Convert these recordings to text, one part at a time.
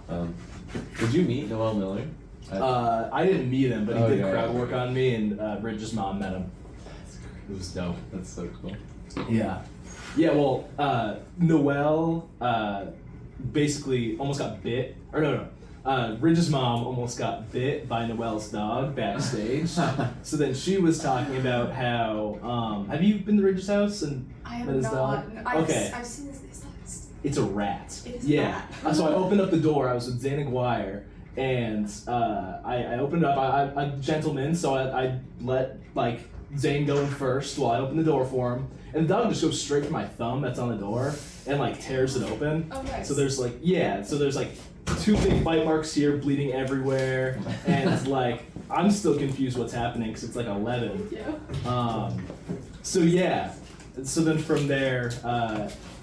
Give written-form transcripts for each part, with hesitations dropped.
Did you meet Noel Miller? I didn't meet him, but he did crowd work okay. on me, and Ridge's mom met him. It was dope. That's so cool. Yeah. Yeah, well, Noel basically almost got bit. Or no. Ridge's mom almost got bit by Noel's dog backstage. So then she was talking about how, have you been to Ridge's house and I have met his not. dog? Okay. I've seen this. It's a rat. It is yeah. a rat. So I opened up the door. I was with Zane Aguirre, and I opened up. I'm a gentleman, so I let Zane go in first while I opened the door for him, and the dog just goes straight for my thumb that's on the door and tears it open. Oh, nice. So there's two big bite marks here, bleeding everywhere, and I'm still confused what's happening because it's 11. Yeah. So yeah. So then from there,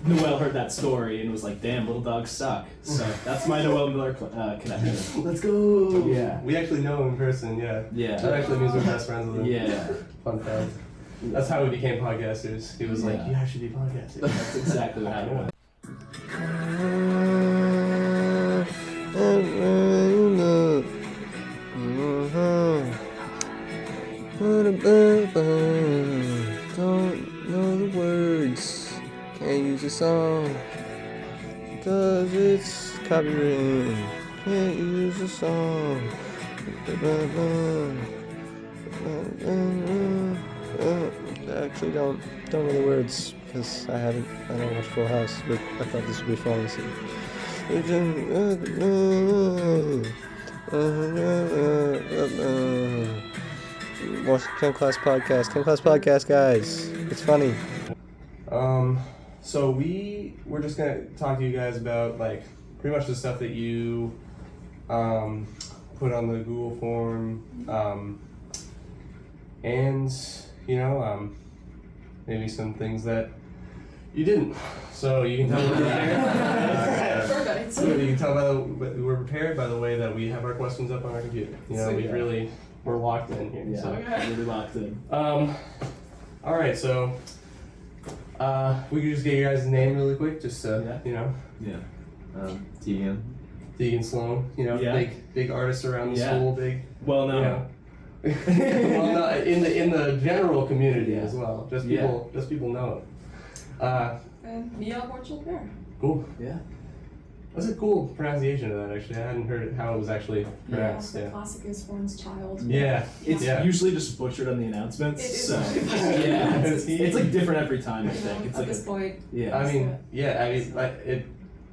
Noel heard that story and was like, damn, little dogs suck. So that's my Noel Miller connection. Let's go! Yeah. We actually know him in person, yeah. Yeah. That actually means we're best friends with him. Yeah. Fun fact. That's how we became podcasters. He was like, you guys should be podcasters. That's exactly what happened. Don't know the words, can't use a song, cause it's copyrighted, can't use a song. I actually don't know the words, because I don't watch Full House, but I thought this would be fun. So. Watch Chem Class Podcast. Chem Class Podcast, guys. It's funny. So we're just gonna talk to you guys about pretty much the stuff that you put on the Google form, and maybe some things that you didn't. So you can tell we're prepared. Perfect. So you can tell we're prepared by the way that we have our questions up on our computer. We're locked in here. Yeah, So. really locked in. All right, so we could just get your guys' name really quick, just Yeah. Teagan. Teagan Slone, Yeah. big artist around the school, big. Well, no. Well, no, in the general community as well. Just Yeah. people know it. And me on Hornschild-Bear. Cool. Yeah. That's a cool pronunciation of that. Actually, I hadn't heard how it was actually pronounced. The classic is Hornschild. Yeah. It's usually just butchered on the announcements. It is so butchered. yeah, it's different every time. I think it's At this point. yeah. I mean, it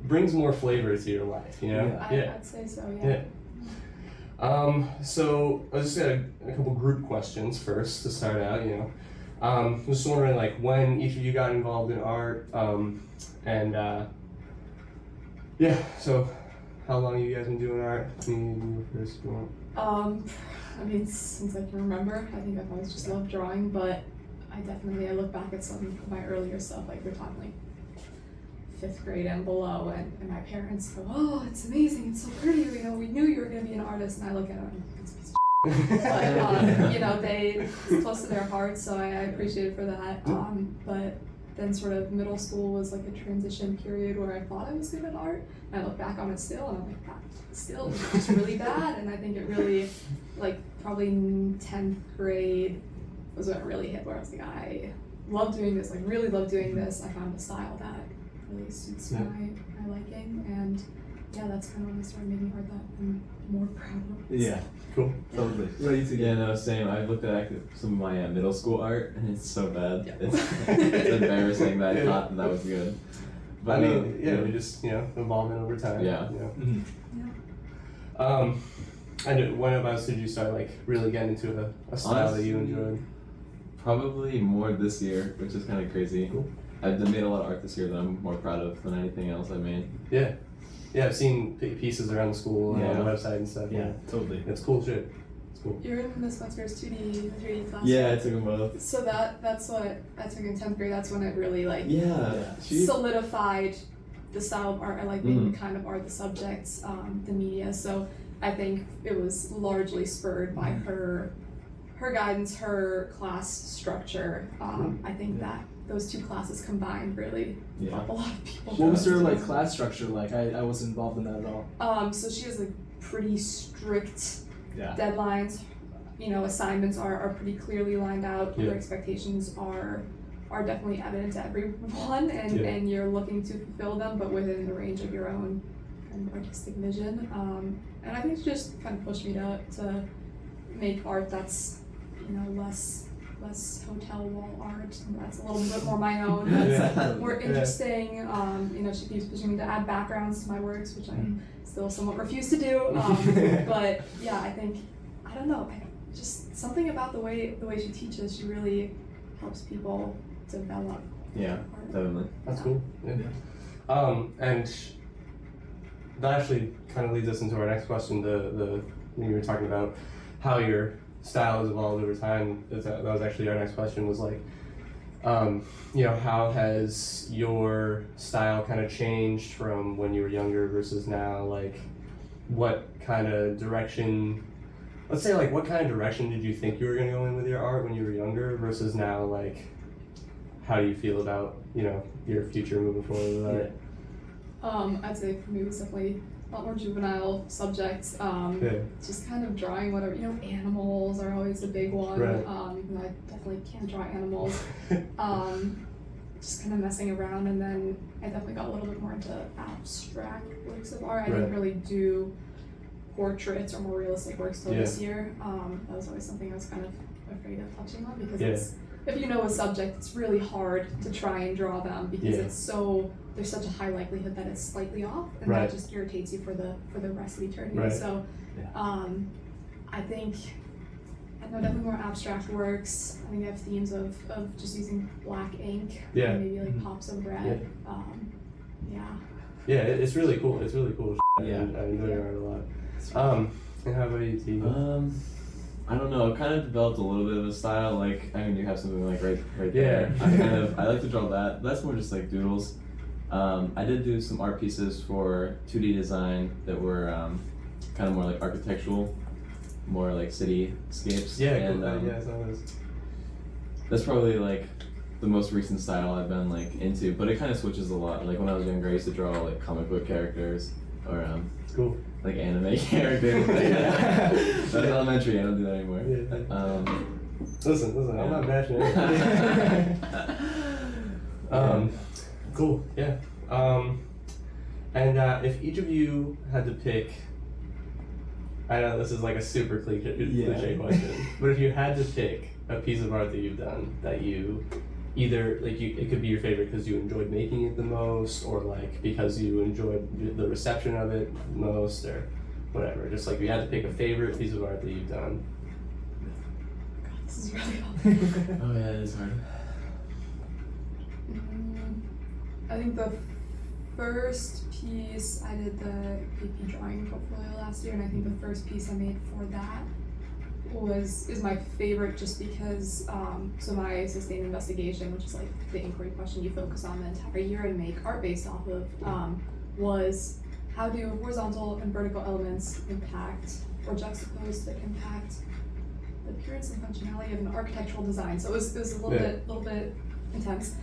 brings more flavor to your life, I'd say so. Yeah. So I just got a couple group questions first to start out. Just wondering when each of you got involved in art, so how long have you guys been doing art? You first, if you want. I mean, since I can remember, I think I've always just loved drawing, but I look back at some of my earlier stuff, we're talking 5th grade and below, and my parents go, oh, it's amazing, it's so pretty, we knew you were going to be an artist, and I look at it and it's a piece of it's close to their hearts, so I appreciate it for that, but then sort of middle school was a transition period where I thought I was good at art, and I look back on it still, and I'm like, that still was just really bad, and I think it really, probably in 10th grade was when it really hit, where I was like, I love doing this, really love doing this, I found a style that really suits my liking, and that's kind of when I started making art that I'm more proud of. Yeah. Cool. Totally. Ready to Yeah, no, same. I looked at some of my middle school art, and it's so bad. Yeah. It's embarrassing that I thought that was good. But I mean, we just involvement over time. Yeah. Mhm. And when about did you start really getting into a style that you enjoyed? Probably more this year, which is kind of crazy. Cool. I've made a lot of art this year that I'm more proud of than anything else I made. Yeah. Yeah, I've seen pieces around the school and on the Yeah. website and stuff. Yeah, totally. It's cool shit. It's cool. You're in Miss Metzger's 3D class. Yeah, I took them both. So that's what I took in 10th grade. That's when it really Yeah. solidified the style of art I like making, kind of art, the subjects, the media. So I think it was largely spurred by her guidance, her class structure. I think that those two classes combined really Yeah. help a lot of people. What was her like class structure like? I wasn't involved in that at all. So she has like pretty strict Yeah. deadlines. Assignments are pretty clearly lined out. Yeah. Their expectations are definitely evident to everyone, and you're looking to fulfill them, but within the range of your own kind of artistic vision. And I think it's just kind of pushed me to make art that's less hotel wall art. That's a little bit more my own. That's more interesting. She keeps pushing me to add backgrounds to my works, which I still somewhat refuse to do. But yeah, I don't know. Just something about the way she teaches. She really helps people develop. Yeah, art. definitely. That's cool. Yeah. And that actually kind of leads us into our next question. The when you were talking about how your style has evolved over time. That was actually our next question. Was like, how has your style kind of changed from when you were younger versus now? Like, what kind of direction? Let's say, like, what kind of direction did you think you were going to go in with your art when you were younger versus now? Like, how do you feel about your future moving forward with art? I'd say for me it was definitely a lot more juvenile subjects. Just kind of drawing whatever, animals are always a big one. Right. Even though I definitely can't draw animals. Just kind of messing around, and then I definitely got a little bit more into abstract works of art. I didn't really do portraits or more realistic works till this year. That was always something I was kind of afraid of touching on because if you know a subject, it's really hard to try and draw them because there's such a high likelihood that it's slightly off, and that just irritates you for the rest of eternity. Right. So I think definitely more abstract works. I think I have themes of just using black ink, and maybe like pops of red. It's really cool. It's really cool. Yeah. I enjoy your art a lot. And how about you, T? I don't know. I've kind of developed a little bit of a style. Like, you have something like right there. I like to draw that. That's more just like doodles. I did do some art pieces for 2D design that were kind of more like architectural, more like cityscapes. Yeah, and cool. that's probably like the most recent style I've been like into. But it kind of switches a lot. Like when I was younger, I used to draw like comic book characters or cool. like anime characters. That's elementary. I don't do that anymore. Listen, I'm not bashing it. Cool, yeah. And if each of you had to pick, I know this is like a super cliche question, but if you had to pick a piece of art that you've done that you either, it could be your favorite because you enjoyed making it the most, or like because you enjoyed the reception of it most, or whatever. Just like if you had to pick a favorite piece of art that you've done. God, this is really hard. Oh yeah, it is hard. I think the first piece I did the AP drawing portfolio last year, and I think the first piece I made for that is my favorite just because so my sustained investigation, which is like the inquiry question you focus on the entire year and make art based off of, was how do horizontal and vertical elements impact or juxtapose that impact the appearance and functionality of an architectural design. So it was a little bit intense.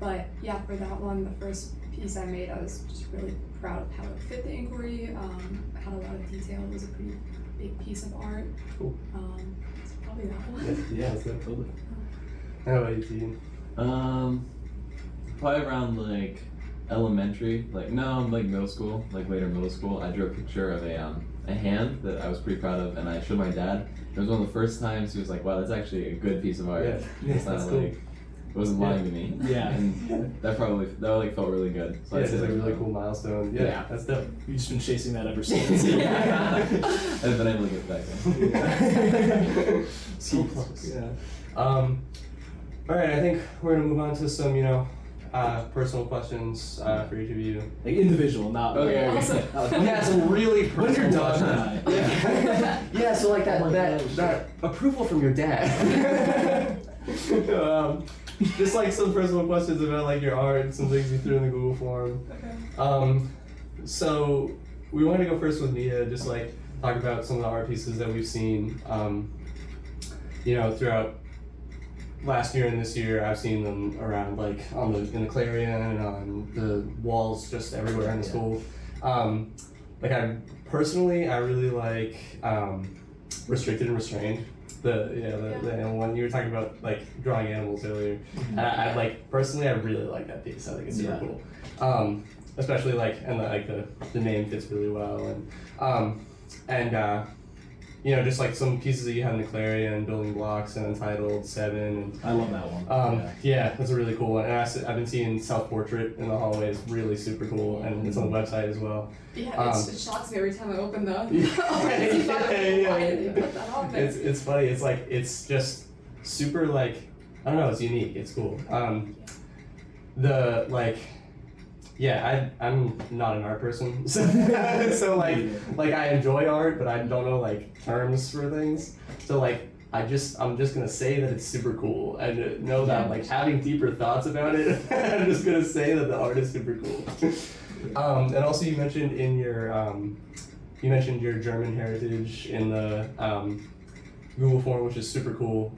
But yeah, for that one, the first piece I made, I was just really proud of how it fit the inquiry. It had a lot of detail. It was a pretty big piece of art. Cool. So probably that one. Yeah, that's good. Totally. How about you, Teagan? Probably around like elementary, like middle school, like later middle school. I drew a picture of a hand that I was pretty proud of, and I showed my dad. It was one of the first times he was like, "Wow, that's actually a good piece of art." It's not that's like cool. it wasn't lying to me. Yeah. And that like felt really good. So It's like a really cool milestone. Yeah, that's dope. You've just been chasing that ever since. I've been able to get back there. All right, I think we're gonna move on to some, personal questions for each of you. Like individual, not Okay. Yeah, so really When's your personal dog questions. die? Yeah, so like Oh my that approval from your dad. Just like some personal questions about like your art, some things you threw in the Google form. Okay. So we want to go first with Mia, just like talk about some of the art pieces that we've seen, throughout last year and this year, I've seen them around like in the Clarion, on the walls, just everywhere in the school. Like I really like Restricted and Restrained. The animal one. You were talking about like drawing animals earlier. And I like personally, I really like that piece. I think it's super cool. Especially like, and the name fits really well, and you know, just like some pieces that you have in the Clarion, Building Blocks and Untitled, Seven. And, I love that one. yeah, that's a really cool one. And I've been seeing Self Portrait in the hallway. It's really super cool, and it's on the website as well. Yeah, it shocks me every time I open the. Why did they put that on there? It's funny. It's like, it's just super like, I don't know. It's unique. It's cool. I'm not an art person, so like I enjoy art, but I don't know like terms for things. So like I'm just gonna say that it's super cool, and know that like having deeper thoughts about it, I'm just gonna say that the art is super cool. And also you mentioned in your your German heritage in the Google form, which is super cool.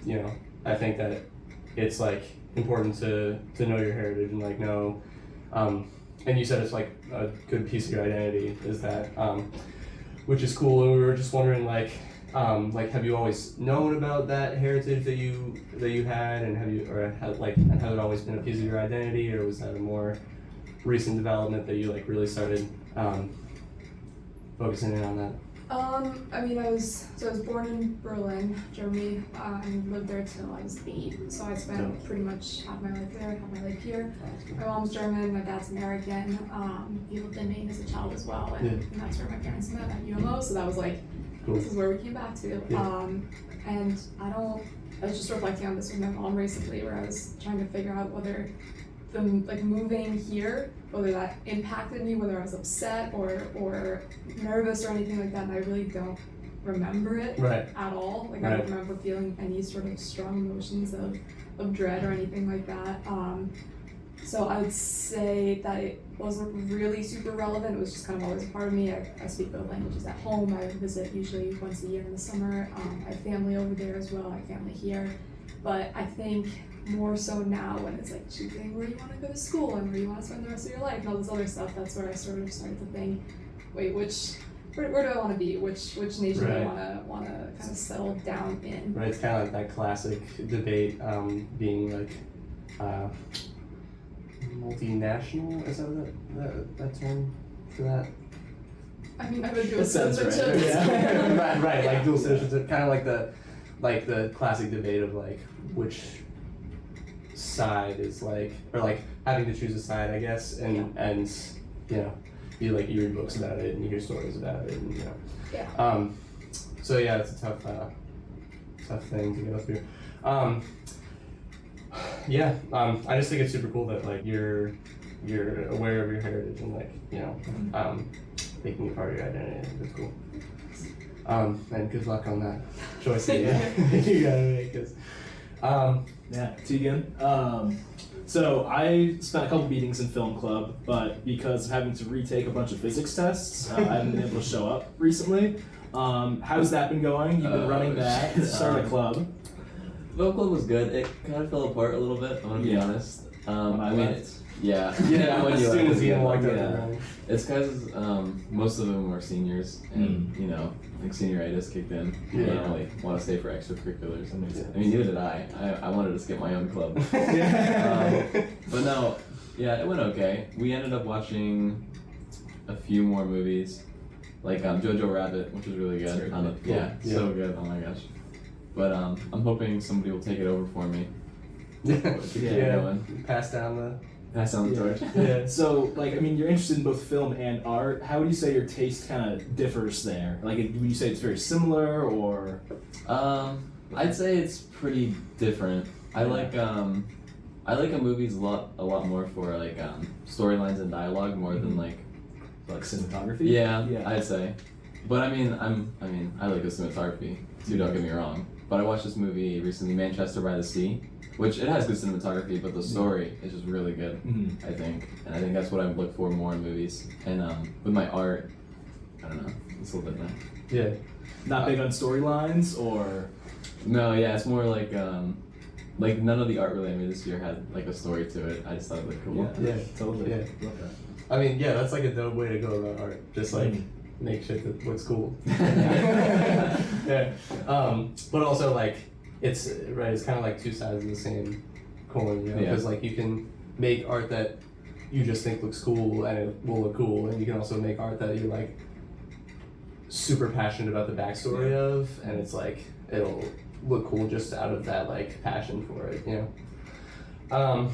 You know, I think that it's like important to know your heritage and like know. And you said it's like a good piece of your identity, is that, which is cool. And we were just wondering, like have you always known about that heritage that you had, and has it always been a piece of your identity, or was that a more recent development that you like really started focusing in on that? I mean, I was born in Berlin, Germany, and lived there till I was 8. So I spent pretty much half my life there, half my life here. My mom's German, my dad's American. He lived in Maine as a child as well, and that's where my parents met at UMO. So that was like, this is where we came back to. And I was just reflecting on this with my mom recently, where I was trying to figure out whether moving here, whether that impacted me, whether I was upset or nervous or anything like that, and I really don't remember it at all. Like I don't remember feeling any sort of strong emotions of dread or anything like that. So I would say that it wasn't really super relevant. It was just kind of always a part of me. I speak both languages at home. I visit usually once a year in the summer. I have family over there as well. I have family here. But I think more so now, when it's like choosing where you want to go to school and where you want to spend the rest of your life and all this other stuff, that's where I sort of started to think, wait, where do I want to be? Which nation do I want to kind of settle down in? Right, it's kind of like that classic debate, being like multinational. Is that term for that? I mean, I would go citizenship. Right. right, like dual citizenship, kind of like the classic debate of like which side is like, or like having to choose a side, I guess, and you know, you read books about it and you hear stories about it, and you know, so yeah, it's a tough thing to go through. I just think it's super cool that like you're aware of your heritage and like, you know, making it part of your identity. It's cool. And good luck on that choice that you gotta make. Teagan. So I spent a couple meetings in film club, but because of having to retake a bunch of physics tests, I haven't been able to show up recently. How's that been going? You've been running that, started a club. Film club was good. It kind of fell apart a little bit, I'm gonna be honest. Yeah, when as you soon as Ian walked up. It's because most of them were seniors, and you know, like senioritis kicked in. They didn't really want to stay for extracurriculars. I mean, neither did I. I wanted to skip my own club. But no, it went okay. We ended up watching a few more movies, like Jojo Rabbit, which was really good. So good. Oh my gosh. But I'm hoping somebody will take it over for me. Pass down the torch. Yeah. So, like, I mean, you're interested in both film and art. How would you say your taste kind of differs there? Like, would you say it's very similar, or? I'd say it's pretty different. I like movies a lot more for like storylines and dialogue more than like cinematography. Yeah, I'd say. But I mean, I like the cinematography too. Don't get me wrong. But I watched this movie recently, Manchester by the Sea, which it has good cinematography, but the story is just really good, I think. And I think that's what I look for more in movies. And with my art, I don't know, it's a little bit different. Yeah. Not big on storylines, or? No, it's more like, like none of the art really I made this year had like a story to it. I just thought it looked cool. Yeah, totally. Yeah. Love that. I mean, yeah, that's like a dope way to go about art. Just like make shit that looks cool. Yeah. But also like it's right. It's kind of like two sides of the same coin, you know? Because like you can make art that you just think looks cool and it will look cool, and you can also make art that you're like super passionate about the backstory of, and it's like it'll look cool just out of that like passion for it, you know.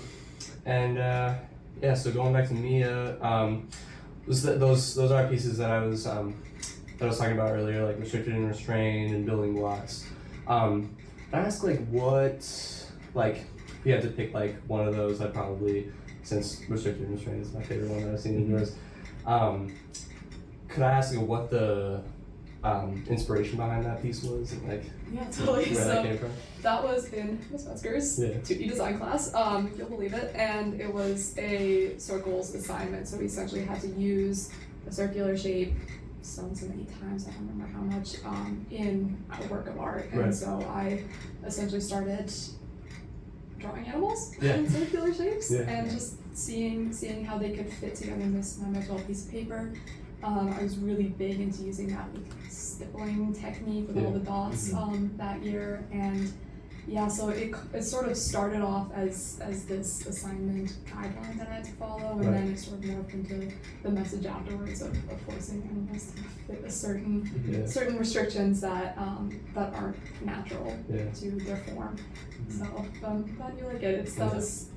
So going back to Mia, those art pieces that I was talking about earlier, like restricted and restrained and building blocks. I ask like what, like if you had to pick like one of those, I'd probably, since restricted and restrained is my favorite one that I've seen in yours, could I ask you what the inspiration behind that piece was, and like Yeah, totally. where that came from? That was in Miss Metzger's 2D design class, you'll believe it, and it was a circles assignment, so we essentially had to use a circular shape, so many times, I don't remember how much, in a work of art, and so I essentially started drawing animals in circular shapes, and just seeing how they could fit together in this metal piece of paper. I was really big into using that stippling technique with all the dots that year, and so it sort of started off as this assignment guideline that I had to follow, and then it sort of morphed into the message afterwards of forcing animals to fit a certain restrictions that aren't natural to their form. So glad you like it. That was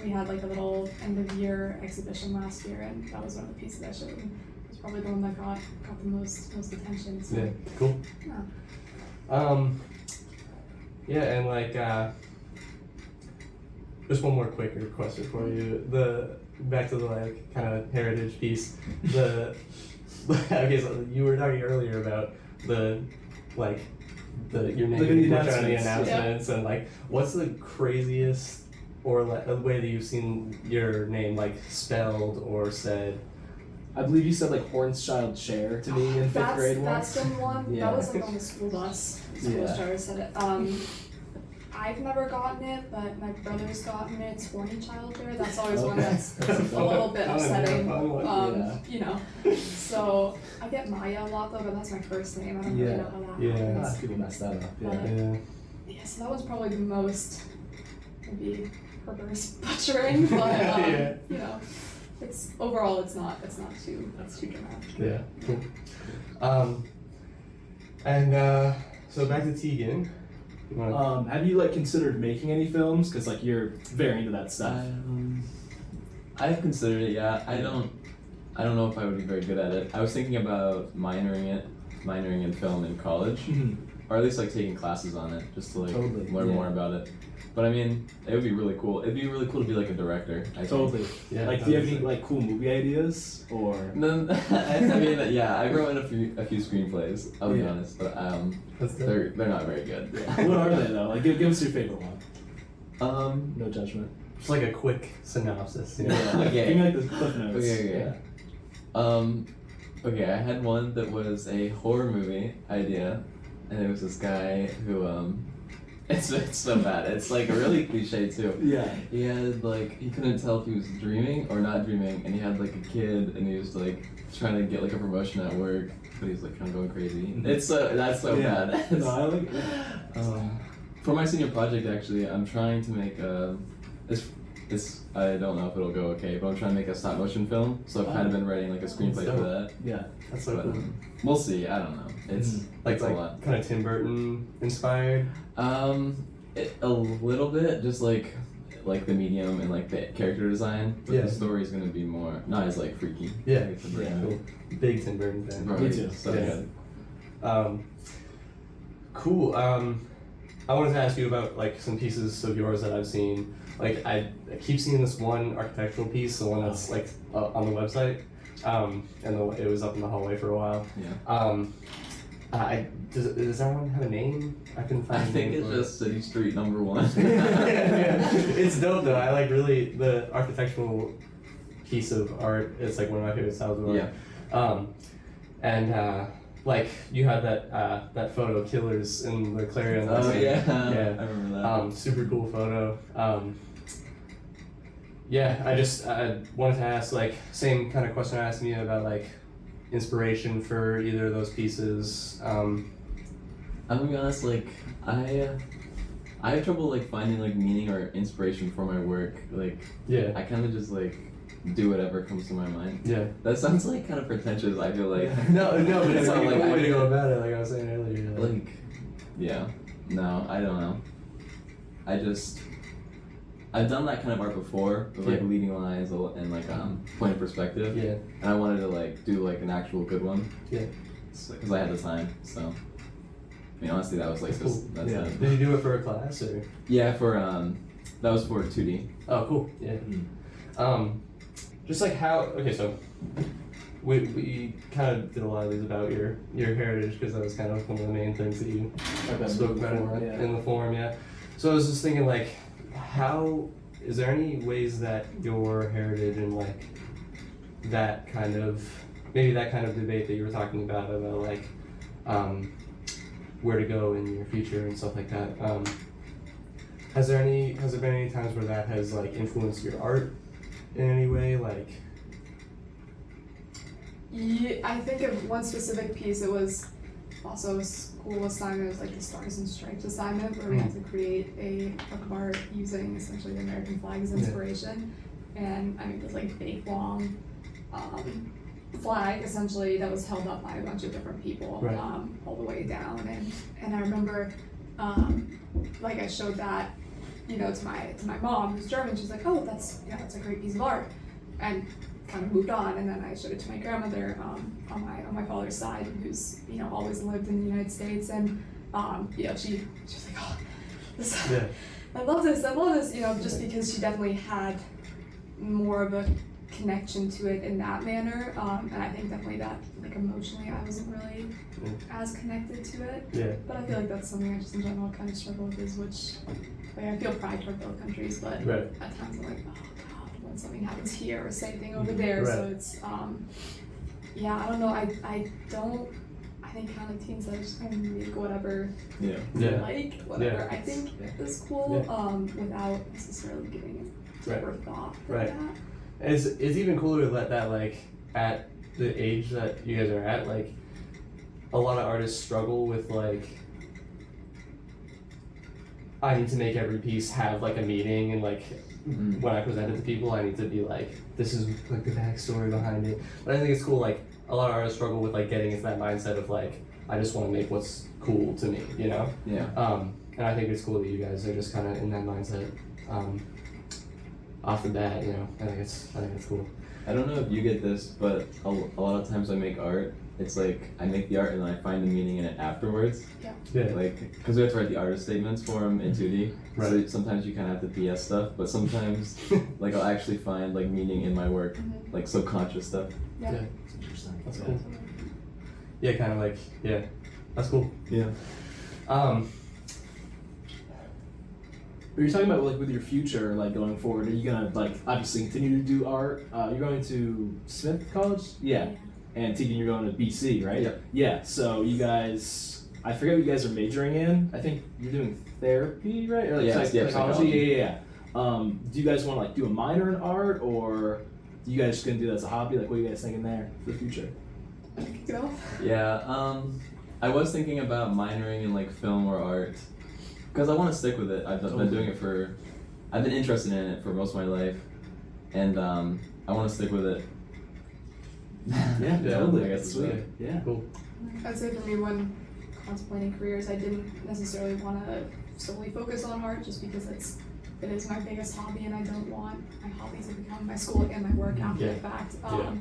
we had like a little end of year exhibition last year, and that was one of the pieces I showed. And it was probably the one that got the most attention. So. Yeah, cool. Yeah. And like just one more quick question for you. Back to the like kind of heritage piece. Okay, so you were talking earlier about your name the announcements and like what's the craziest or like a way that you've seen your name like spelled or said? I believe you said like Hornschild-Bear to me in fifth grade once. That's been one. Yeah. That was like on the school bus. Hornschild said it. I've never gotten it, but my brother's gotten it. Hornschild-Bear. That's always one that's a little bit upsetting. You know. So I get Maya a lot though, but that's my first name. I don't really know how that happens. People mess that up. Yeah, so that was probably the most maybe perverse butchering, but you know, it's overall it's not too dramatic. Yeah, cool. So back to Teagan. Have you like considered making any films? Because like you're very into that stuff. I've considered it. Yeah, I don't know if I would be very good at it. I was thinking about minoring in film in college, or at least like taking classes on it, just to like learn more about it. But I mean, it would be really cool. It'd be really cool to be like a director. I think. Yeah. Like, do you have any like cool movie ideas or? No, I mean, I wrote in a few screenplays. I'll be honest, but they're not very good. What are they though? Like, give us your favorite one. No judgment. Just like a quick synopsis. You know? Okay. Give me like the cliff notes. Okay. Okay, I had one that was a horror movie idea, and it was this guy who it's so bad. It's like really cliche too. Yeah. He had like he couldn't tell if he was dreaming or not dreaming, and he had like a kid, and he was like trying to get like a promotion at work, but he's like kind of going crazy. It's that's so bad. No, I like it. For my senior project, actually, I'm trying to make this. I don't know if it'll go okay, but I'm trying to make a stop motion film. So I've kind of been writing like a screenplay for that. Yeah, that's so cool. We'll see. I don't know. It's like a lot. Kind of Tim Burton inspired. A little bit, just like the medium and like the character design. But the story's gonna be more not as like freaky. Yeah, like Tim Burton. Cool. Big Tim Burton fan. Probably. Me too. So good. Cool. I wanted to ask you about like some pieces of yours that I've seen. Like I keep seeing this one architectural piece, the one that's like on the website, and it was up in the hallway for a while. Yeah. Does that one have a name? I couldn't find. I think it's just City Street number 1. It's dope though. I like really the architectural piece of art. It's like one of my favorite styles of art. Yeah. like you had that photo of killers in the Clarion. Oh yeah, yeah, I remember that. Super cool photo. Yeah, I wanted to ask, like, same kind of question I asked me about, like, inspiration for either of those pieces. I'm gonna be honest, like I have trouble like finding like meaning or inspiration for my work. Like Yeah. I kind of just like do whatever comes to my mind. Yeah. That sounds like kind of pretentious. I feel like no, but it's not like a like cool way I- to go about it, like I was saying earlier. like yeah, no, I don't know. I've done that kind of art before with like Yeah. leading lines and like point of perspective. Yeah. And I wanted to like do like an actual good one. Yeah. Because I had the time. So I mean honestly that was like That's just cool. that's Yeah. it. Did you do it for a class or? Yeah, for that was for 2D. Oh, cool. Yeah. Just like how? Okay, so we kind of did a lot of these about your heritage because that was kind of one of the main things that you spoke about in the forum. Yeah. So I was just thinking, like, how is there any ways that your heritage and like that kind of debate that you were talking about like where to go in your future and stuff like that. Has there been any times where that has like influenced your art in any way? Like, Yeah, I think of one specific piece. It was also a school assignment. It was like the Stars and Stripes assignment where we had to create a book of art using essentially the American flag as inspiration. And I mean, there's like big long flag essentially that was held up by a bunch of different people Right. all the way down. And I remember like I showed that, you know, to my mom who's German. She's like, oh, that's a great piece of art, and kind of moved on. And then I showed it to my grandmother on my father's side, who's, you know, always lived in the United States, and you know, she was like, oh, this, yeah, I love this, you know, just because she definitely had more of a connection to it in that manner, and I think definitely that, like, emotionally I wasn't really as connected to it. yeah, But I feel like that's something I just in general kind of struggle with, is like I feel pride toward both countries, but right, at times I'm like, oh god, when something happens here or same thing over there. Right. So it's yeah, I don't know. I think kind of teens that just kind of make whatever Yeah. they Yeah. like, whatever Yeah. I think is cool, without necessarily giving it Right. deeper thought than Right. that. It's even cooler to let that, like, at the age that you guys are at, like, a lot of artists struggle with, like, I need to make every piece have, like, a meaning, and, like, when I present it to people, I need to be like, this is, like, the backstory behind it. But I think it's cool, like, a lot of artists struggle with, like, getting into that mindset of, like, I just want to make what's cool to me, you know? Yeah. And I think it's cool that you guys are just kind of in that mindset off the bat, you know? I think it's cool. I don't know if you get this, but a lot of times I make art, it's like I make the art and then I find the meaning in it afterwards. Yeah. Like, because we have to write the artist statements for them in 2D. Right. So sometimes you kind of have to BS stuff, but sometimes like I'll actually find like meaning in my work, Mhm. like subconscious stuff. Yeah. Yeah. It's interesting. That's cool. Yeah, kind of like, yeah, that's cool. Yeah. But you're talking about, like, with your future, like, going forward, are you gonna, like, obviously continue to do art? You're going to Smith College? Yeah. And Teagan, you're going to BC, right? Yeah. Yeah, so you guys, I forget what you guys are majoring in. I think you're doing therapy, right? Or like Yeah, psychology? psychology. Yeah. Do you guys want to, like, do a minor in art, or you guys just gonna do that as a hobby? Like, what are you guys thinking there for the future? Kick it off. Yeah. I was thinking about minoring in like film or art, because I want to stick with it. I've been doing it I've been interested in it for most of my life, and I want to stick with it. Yeah, Yeah, totally. I guess Sweet. so. Yeah. Cool. I'd say for me, when contemplating careers, I didn't necessarily want to solely focus on art, just because it is my biggest hobby, and I don't want my hobbies to become my school and my work after Yeah. the fact. Yeah.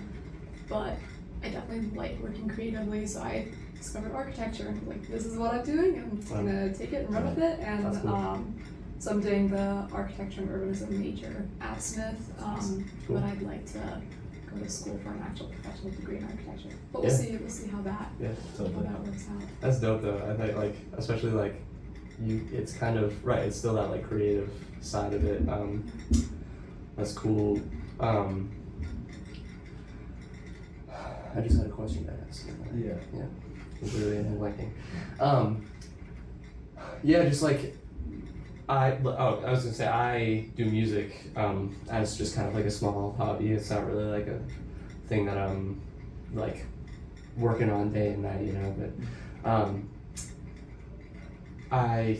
But I definitely like working creatively, so I discovered architecture and was like, this is what I'm doing, I'm just gonna take it and run with it. And That's cool. so I'm doing the architecture and urbanism major at Smith, Cool. but I'd like to go to school for an actual professional degree in architecture. But we'll Yeah. see how that Yeah, how totally. that works out. That's dope though. I think, like, especially like it's kind of right. It's still that, like, creative side of it. That's cool. I just had a question to ask. Yeah. Yeah. Literally, I'm blanking. Yeah, just like I was gonna say I do music as just kind of like a small hobby. It's not really like a thing that I'm like working on day and night, you know. But I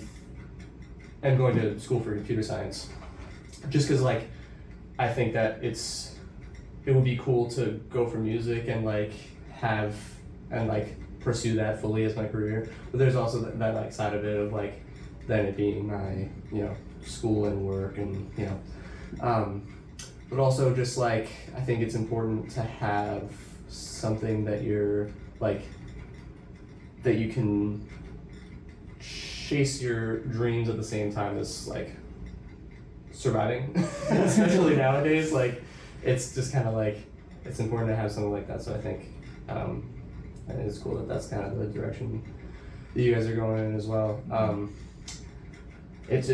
am going to school for computer science, just because like I think that it would be cool to go for music and like have and like pursue that fully as my career. But there's also that like side of it of like then it being my, you know, school and work and, you know, but also just like I think it's important to have something that you're like that you can chase your dreams at the same time as like surviving. Especially nowadays, like it's just kind of like it's important to have something like that. So I think it's cool that that's kind of the direction that you guys are going in as well. It's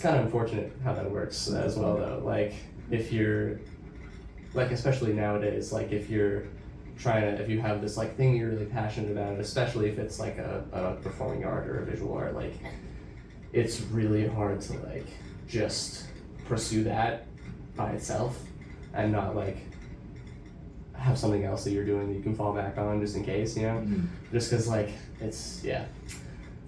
kind of unfortunate how that works as well though. Like if you're like, especially nowadays, like if you have this like thing you're really passionate about, especially if it's like a performing art or a visual art, like it's really hard to like just pursue that by itself and not like have something else that you're doing that you can fall back on just in case, you know. Mm-hmm. Just because like it's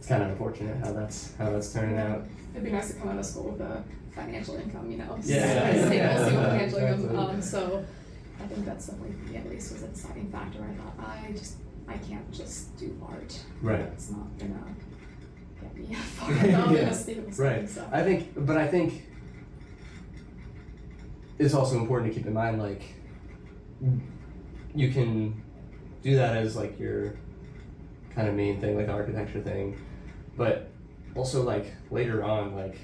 kind of unfortunate how that's turning out. It'd be nice to come out of school with a financial income, you know. Yeah. Stable financial income. So I think that's definitely, for me at least, was a deciding factor. I thought I can't just do art. Right. It's not gonna get me far enough in a stable setting. Right. So. I think it's also important to keep in mind like you can do that as like your kind of main thing, like the architecture thing, but also like later on, like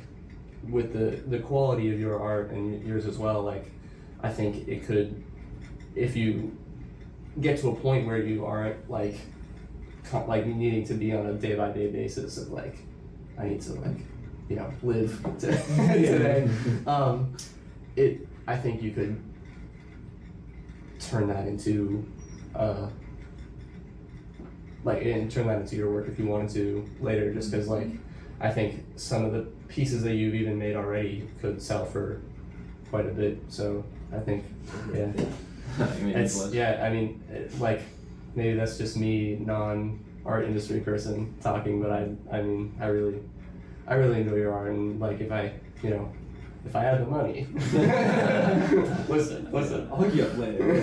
with the quality of your art and yours as well, like I think it could, if you get to a point where you aren't like needing to be on a day-by-day basis of like I need to like, you know, live today. I think you could turn that into turn that into your work if you wanted to later, just because like I think some of the pieces that you've even made already could sell for quite a bit. So I think like maybe that's just me, non-art industry person talking, but I mean I really enjoy your art, and like if I had the money. listen. I'll hook you up later.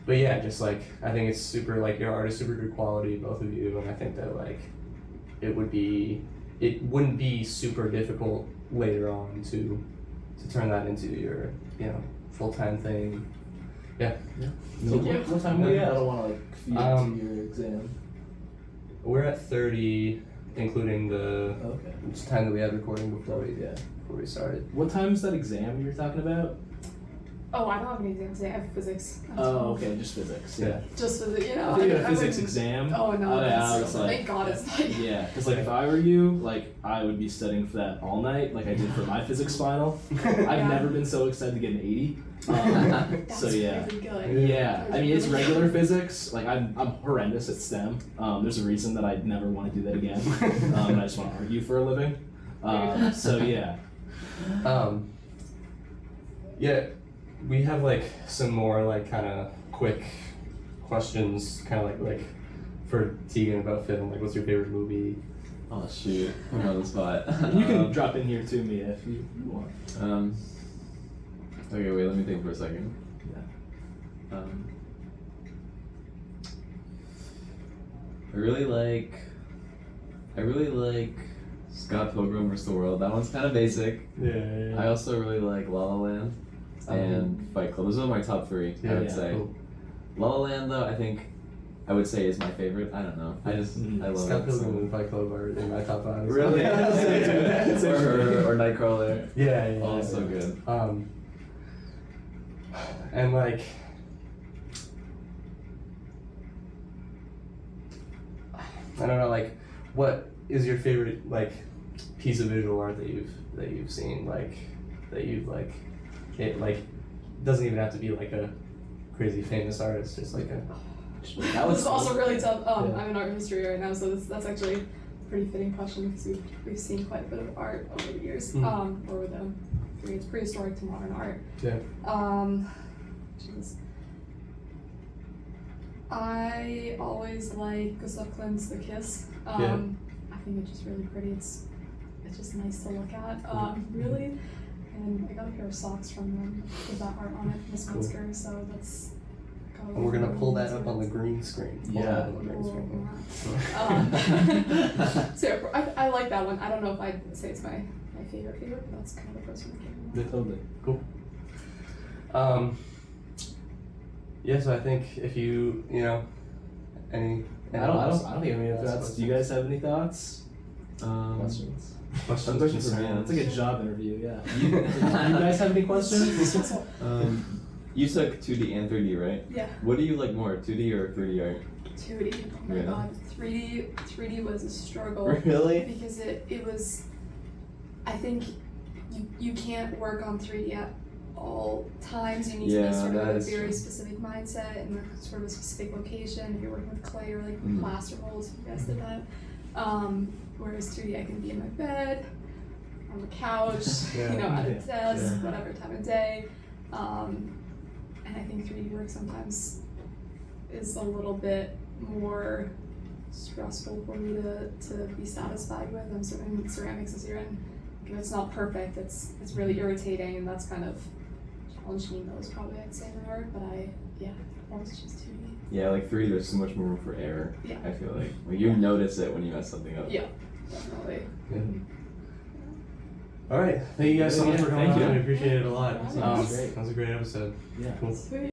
But yeah, just like I think it's super, like your art is super good quality, both of you, and I think that like it wouldn't be super difficult later on to turn that into your, you know, full-time thing. Yeah. So what time are we at? I don't want to like feed into your exam. We're at 30, including the time that we had recording before we started. What time is that exam you're talking about? Oh, I don't have any exams today. I have physics. Oh, okay, just physics. Yeah. Just physics, you know. I think you had a physics wouldn't- exam. Oh no, I was like, thank God it's like. Yeah, because like if I were you, like I would be studying for that all night, like I did for my physics final. I've never been so excited to get an 80. That's So yeah. really good. Yeah, I mean it's regular physics. Like I'm horrendous at STEM. There's a reason that I'd never want to do that again. I just want to argue for a living. So yeah. Yeah, we have like some more like kind of quick questions, kind of like for Teagan about film. Like, what's your favorite movie? Oh shoot, I'm on the spot. You can drop in here too, Mia, if you want. Okay, wait, let me think for a second. Yeah. I really like Scott Pilgrim vs. the World. That one's kind of basic. Yeah. I also really like La La Land and Fight Club. Those are my top three, I would say. Cool. La La Land, though, I would say is my favorite. I don't know. I love Scott it. Pilgrim and Fight Club are in my top 5. Really? or Nightcrawler. Yeah. Oh, so good. And like, I don't know, like, what is your favorite like piece of visual art that you've seen, like that you've like it like doesn't even have to be like a crazy famous artist, just like a. That was also really tough. Yeah. I'm in art history right now, so that's actually a pretty fitting question because we've seen quite a bit of art over the years, over the periods prehistoric to modern art. Yeah. I always like Gustav Klimt's The Kiss. I think it's just really pretty. It's just nice to look at. Really, and I got a pair of socks from them with that art on it, Miss Metzger. So that's. And we're gonna pull that up on the green screen. Pull that up on the green screen. So I like that one. I don't know if I'd say it's my favorite, but that's kind of the first one that came to mind. Totally. Cool. Yeah, so I think if you any I don't think I have any thoughts. Do you guys have any thoughts? Questions. Questions for me. It's like a job interview, yeah. You guys have any questions? You took 2D and 3D, right? Yeah. What do you like more, 2D or 3D art? 2D. Oh my Yeah. god. 3D was a struggle. Really? Because it was, I think you can't work on 3D at all times. You need to be sort of a very specific mindset and sort of a specific location. If you're working with clay or like plaster molds, if you guys did that. Whereas 2D, I can be in my bed, on the couch, at a desk, whatever time of day. And I think 3D work sometimes is a little bit more stressful for me to be satisfied with. And certain ceramics, as you're in, if it's not perfect, it's really irritating, and that's kind of challenged me most, probably, I'd say, in art. But it's just 2D. Yeah, like 3D, there's so much more room for error. Yeah. I feel like you notice it when you mess something up. Yeah, definitely. Good. All right, thank you guys so much for coming Thank on. you. We appreciate it a lot. That was That was a great episode. Yeah. Cool. Sweet.